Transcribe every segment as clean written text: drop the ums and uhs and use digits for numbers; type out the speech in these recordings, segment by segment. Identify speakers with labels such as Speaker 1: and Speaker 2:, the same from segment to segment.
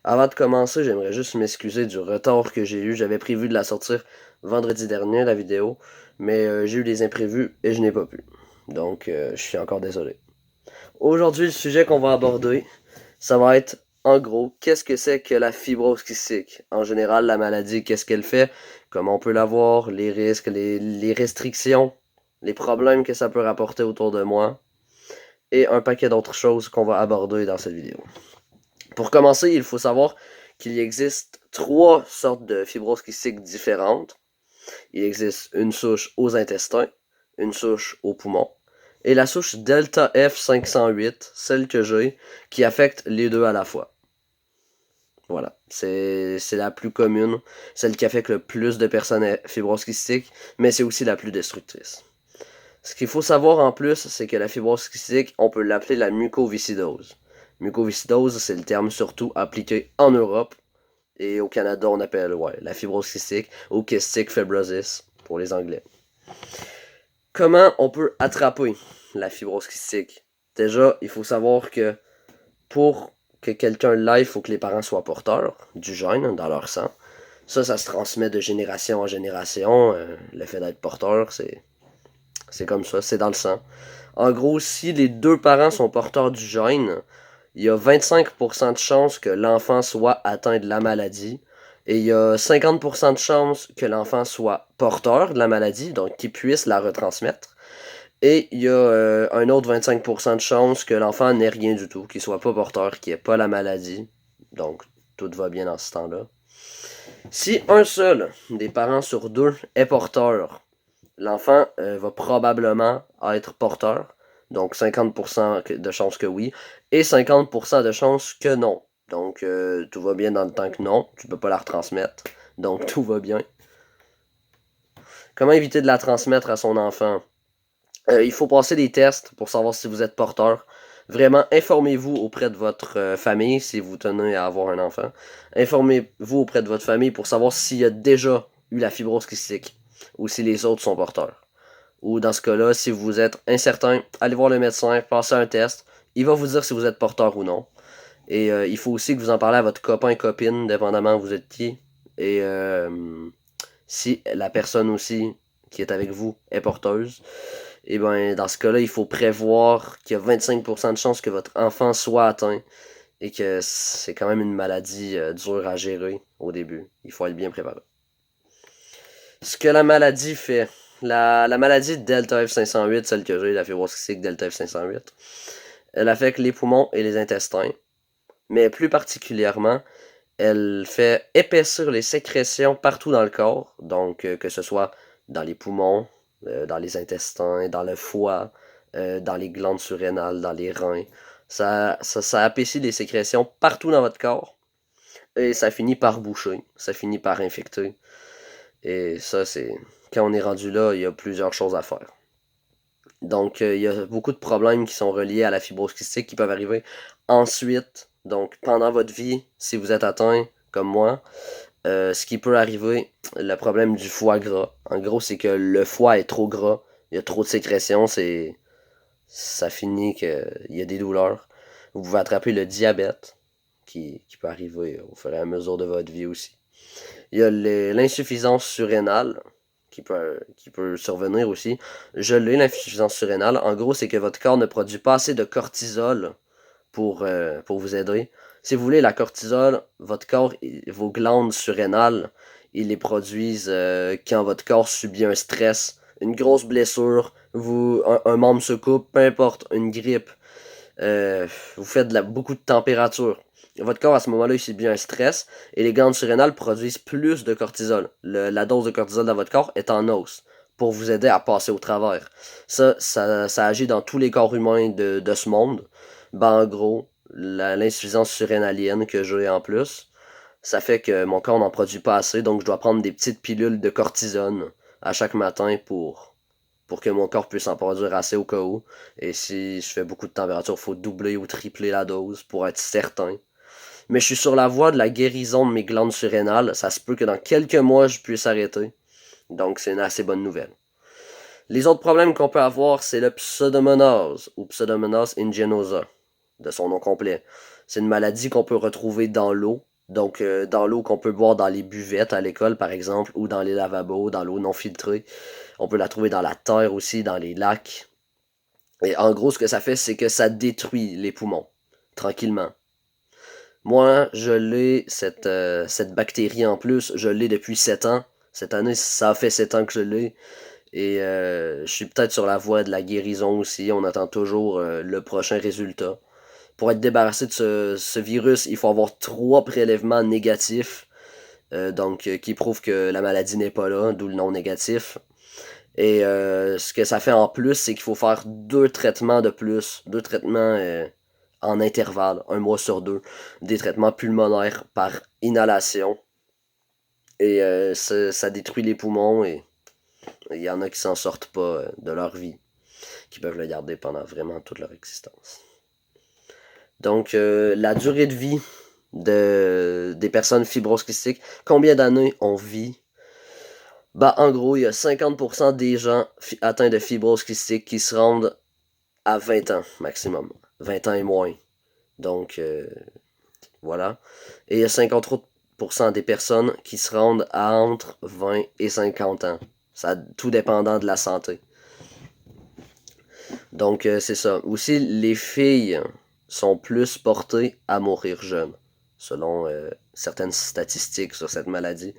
Speaker 1: Avant de commencer, j'aimerais juste m'excuser du retard que j'ai eu. J'avais prévu de la sortir vendredi dernier, la vidéo, mais j'ai eu des imprévus et je n'ai pas pu. Donc, je suis encore désolé. Aujourd'hui, le sujet qu'on va aborder, ça va être, en gros, qu'est-ce que c'est que la fibrose kystique? En général, la maladie, qu'est-ce qu'elle fait? Comment on peut l'avoir? Les risques, les restrictions, les problèmes que ça peut rapporter autour de moi, et un paquet d'autres choses qu'on va aborder dans cette vidéo. Pour commencer, il faut savoir qu'il existe trois sortes de fibrose kystique différentes. Il existe une souche aux intestins, une souche aux poumons, et la souche Delta F508, celle que j'ai, qui affecte les deux à la fois. Voilà, c'est la plus commune, celle qui affecte le plus de personnes à fibrose kystique, mais c'est aussi la plus destructrice. Ce qu'il faut savoir en plus, c'est que la fibrose kystique, on peut l'appeler la mucoviscidose. Mucoviscidose, c'est le terme surtout appliqué en Europe, et au Canada, on appelle la fibrose cystique ou kystic fibrosis pour les Anglais. Comment on peut attraper la fibrose kystique? Déjà, il faut savoir que pour que quelqu'un l'ait, il faut que les parents soient porteurs du gène dans leur sang. Ça se transmet de génération en génération. Le fait d'être porteur, c'est comme ça, c'est dans le sang. En gros, si les deux parents sont porteurs du gène, il y a 25% de chances que l'enfant soit atteint de la maladie. Et il y a 50% de chances que l'enfant soit porteur de la maladie, donc qu'il puisse la retransmettre. Et il y a un autre 25% de chances que l'enfant n'ait rien du tout, qu'il soit pas porteur, qu'il n'ait pas la maladie. Donc tout va bien dans ce temps-là. Si un seul des parents sur deux est porteur, l'enfant va probablement être porteur. Donc 50% de chances que oui. Et 50% de chances que non. Donc tout va bien dans le temps que non. Tu peux pas la retransmettre. Donc tout va bien. Comment éviter de la transmettre à son enfant? Il faut passer des tests pour savoir si vous êtes porteur. Vraiment, informez-vous auprès de votre famille si vous tenez à avoir un enfant. Informez-vous auprès de votre famille pour savoir s'il y a déjà eu la fibrose kystique ou si les autres sont porteurs. Ou dans ce cas-là, si vous êtes incertain, allez voir le médecin, passez un test. Il va vous dire si vous êtes porteur ou non. Et il faut aussi que vous en parlez à votre copain, copine, dépendamment où vous êtes qui. Et si la personne aussi qui est avec vous est porteuse, et ben dans ce cas-là, il faut prévoir qu'il y a 25% de chances que votre enfant soit atteint et que c'est quand même une maladie dure à gérer au début. Il faut être bien préparé. Ce que la maladie fait. La maladie Delta F508, celle que j'ai, la fibrose kystique Delta F508, elle affecte les poumons et les intestins. Mais plus particulièrement, elle fait épaissir les sécrétions partout dans le corps. Donc, que ce soit dans les poumons, dans les intestins, dans le foie, dans les glandes surrénales, dans les reins. Ça épaissit les sécrétions partout dans votre corps. Et ça finit par boucher. Ça finit par infecter. Et ça, c'est. Quand on est rendu là, il y a plusieurs choses à faire. Donc, il y a beaucoup de problèmes qui sont reliés à la fibrose kystique qui peuvent arriver ensuite. Donc, pendant votre vie, si vous êtes atteint, comme moi, ce qui peut arriver, le problème du foie gras. En gros, c'est que le foie est trop gras. Il y a trop de sécrétion, ça finit qu'il y a des douleurs. Vous pouvez attraper le diabète, qui peut arriver au fur et à mesure de votre vie aussi. Il y a l'insuffisance surrénale qui peut survenir aussi. Je l'ai, l'insuffisance surrénale. En gros, c'est que votre corps ne produit pas assez de cortisol pour vous aider. Si vous voulez, la cortisol, votre corps, vos glandes surrénales, ils les produisent quand votre corps subit un stress, une grosse blessure, un membre se coupe, peu importe, une grippe, vous faites beaucoup de température. Votre corps, à ce moment-là, il subit un stress et les glandes surrénales produisent plus de cortisol. La dose de cortisol dans votre corps est en hausse pour vous aider à passer au travers. Ça agit dans tous les corps humains de ce monde. Ben, en gros, l'insuffisance surrénalienne que j'ai en plus, ça fait que mon corps n'en produit pas assez, donc je dois prendre des petites pilules de cortisone à chaque matin pour que mon corps puisse en produire assez au cas où. Et si je fais beaucoup de température, il faut doubler ou tripler la dose pour être certain. Mais je suis sur la voie de la guérison de mes glandes surrénales. Ça se peut que dans quelques mois, je puisse arrêter. Donc, c'est une assez bonne nouvelle. Les autres problèmes qu'on peut avoir, c'est le pseudomonase ou Pseudomonas aeruginosa, de son nom complet. C'est une maladie qu'on peut retrouver dans l'eau. Donc, dans l'eau qu'on peut boire dans les buvettes à l'école, par exemple, ou dans les lavabos, dans l'eau non filtrée. On peut la trouver dans la terre aussi, dans les lacs. Et en gros, ce que ça fait, c'est que ça détruit les poumons, tranquillement. Moi, je l'ai, cette bactérie en plus, je l'ai depuis 7 ans. Cette année, ça fait 7 ans que je l'ai. Et je suis peut-être sur la voie de la guérison aussi. On attend toujours le prochain résultat. Pour être débarrassé de ce virus, il faut avoir 3 prélèvements négatifs. Qui prouvent que la maladie n'est pas là, d'où le nom négatif. Et ce que ça fait en plus, c'est qu'il faut faire 2 traitements de plus, 2 traitements en intervalle, 1 mois sur 2, des traitements pulmonaires par inhalation. Et ça détruit les poumons et il y en a qui s'en sortent pas de leur vie, qui peuvent le garder pendant vraiment toute leur existence. Donc la durée de vie des personnes fibroses kystiques, combien d'années on vit? Bah, en gros, il y a 50% des gens atteints de fibrose kystique qui se rendent à 20 ans maximum. 20 ans et moins. Donc, voilà. Et il y a 53% des personnes qui se rendent à entre 20 et 50 ans. Ça, tout dépendant de la santé. Donc, c'est ça. Aussi, les filles sont plus portées à mourir jeunes, selon certaines statistiques sur cette maladie.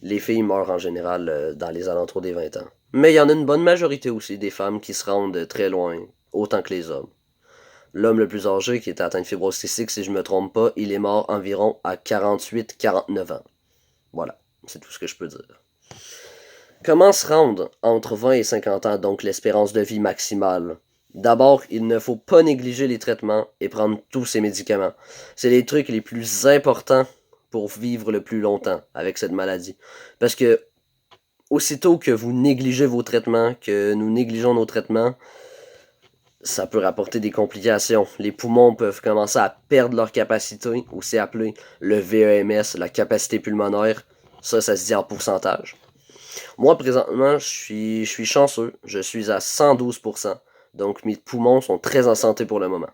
Speaker 1: Les filles meurent en général dans les alentours des 20 ans. Mais il y en a une bonne majorité aussi des femmes qui se rendent très loin, autant que les hommes. L'homme le plus âgé qui était atteint de fibrose cystique, si je me trompe pas, il est mort environ à 48-49 ans. Voilà, c'est tout ce que je peux dire. Comment se rendre entre 20 et 50 ans, donc l'espérance de vie maximale? D'abord, il ne faut pas négliger les traitements et prendre tous ces médicaments. C'est les trucs les plus importants pour vivre le plus longtemps avec cette maladie. Parce que aussitôt que vous négligez vos traitements, que nous négligeons nos traitements, ça peut rapporter des complications. Les poumons peuvent commencer à perdre leur capacité, aussi appelé le VEMS, la capacité pulmonaire. Ça se dit en pourcentage. Moi, présentement, je suis chanceux. Je suis à 112%. Donc, mes poumons sont très en santé pour le moment.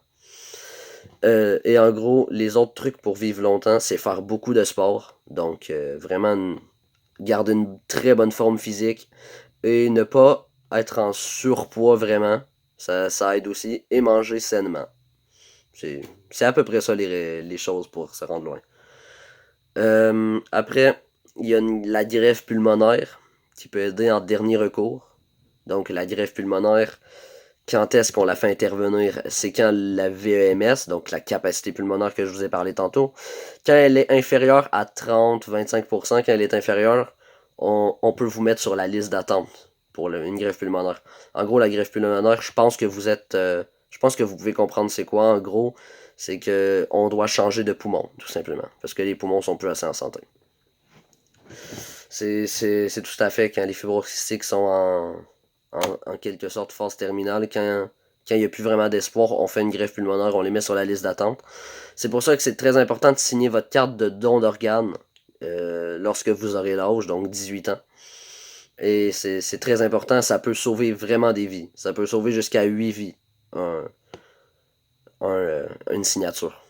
Speaker 1: Et en gros, les autres trucs pour vivre longtemps, c'est faire beaucoup de sport. Donc, vraiment garder une très bonne forme physique et ne pas être en surpoids vraiment. Ça aide aussi. Et manger sainement. C'est à peu près ça les choses pour se rendre loin. Après, il y a la greffe pulmonaire qui peut aider en dernier recours. Donc, la greffe pulmonaire, quand est-ce qu'on la fait intervenir? C'est quand la VEMS, donc la capacité pulmonaire que je vous ai parlé tantôt, quand elle est inférieure à 30-25%, quand elle est inférieure, on peut vous mettre sur la liste d'attente pour une greffe pulmonaire. En gros, la greffe pulmonaire, je pense que je pense que vous pouvez comprendre c'est quoi. En gros, c'est que on doit changer de poumon, tout simplement, parce que les poumons sont plus assez en santé. C'est tout à fait quand les fibromes cystiques sont en quelque sorte phase terminale, quand il n'y a plus vraiment d'espoir, on fait une greffe pulmonaire, on les met sur la liste d'attente. C'est pour ça que c'est très important de signer votre carte de don d'organes lorsque vous aurez l'âge, donc 18 ans. Et c'est très important, ça peut sauver vraiment des vies. Ça peut sauver jusqu'à 8 vies, une signature.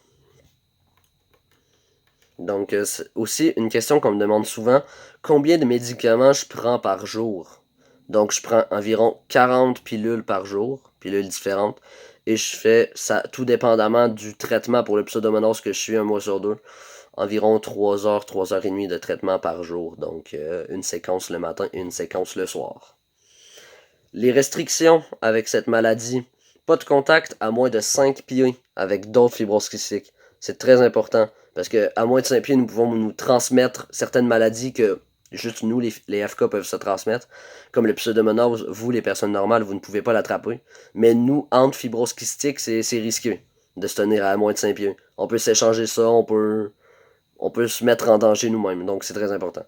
Speaker 1: Donc, aussi, une question qu'on me demande souvent, combien de médicaments je prends par jour? Donc, je prends environ 40 pilules par jour, pilules différentes, et je fais ça tout dépendamment du traitement pour le pseudomonas que je suis 1 mois sur 2, environ 3 heures, 3 heures et demie de traitement par jour. Donc, une séquence le matin et une séquence le soir. Les restrictions avec cette maladie, pas de contact à moins de 5 pieds avec d'autres fibroses kystiques. C'est très important parce que à moins de 5 pieds, nous pouvons nous transmettre certaines maladies que juste nous, les FK, peuvent se transmettre. Comme le pseudomonas, vous, les personnes normales, vous ne pouvez pas l'attraper. Mais nous, entre fibroses kystiques, c'est risqué de se tenir à moins de 5 pieds. On peut s'échanger ça, on peut se mettre en danger nous-mêmes. Donc, c'est très important.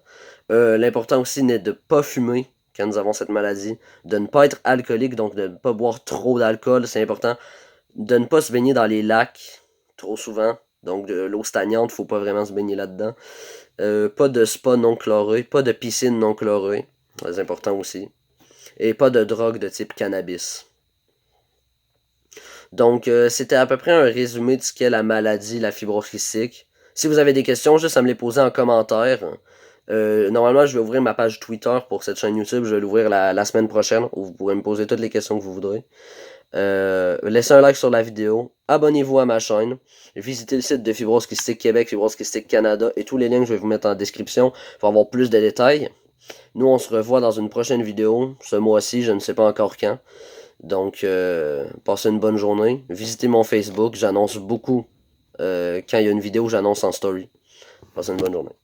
Speaker 1: L'important aussi n'est de ne pas fumer quand nous avons cette maladie, de ne pas être alcoolique, donc de ne pas boire trop d'alcool, c'est important, de ne pas se baigner dans les lacs trop souvent, donc de l'eau stagnante, faut pas vraiment se baigner là-dedans, pas de spa non chloré, pas de piscine non chlorée, c'est important aussi, et pas de drogue de type cannabis. Donc c'était à peu près un résumé de ce qu'est la maladie, la fibrose cystique. Si vous avez des questions, juste à me les poser en commentaire. Normalement, je vais ouvrir ma page Twitter pour cette chaîne YouTube. Je vais l'ouvrir la semaine prochaine, où vous pourrez me poser toutes les questions que vous voudrez. Laissez un like sur la vidéo. Abonnez-vous à ma chaîne. Visitez le site de Fibrose Kystique Québec, Fibrose Kystique Canada et tous les liens que je vais vous mettre en description pour avoir plus de détails. Nous, on se revoit dans une prochaine vidéo, ce mois-ci, je ne sais pas encore quand. Donc, passez une bonne journée. Visitez mon Facebook, j'annonce beaucoup. Quand il y a une vidéo, j'annonce en story. Passez une bonne journée.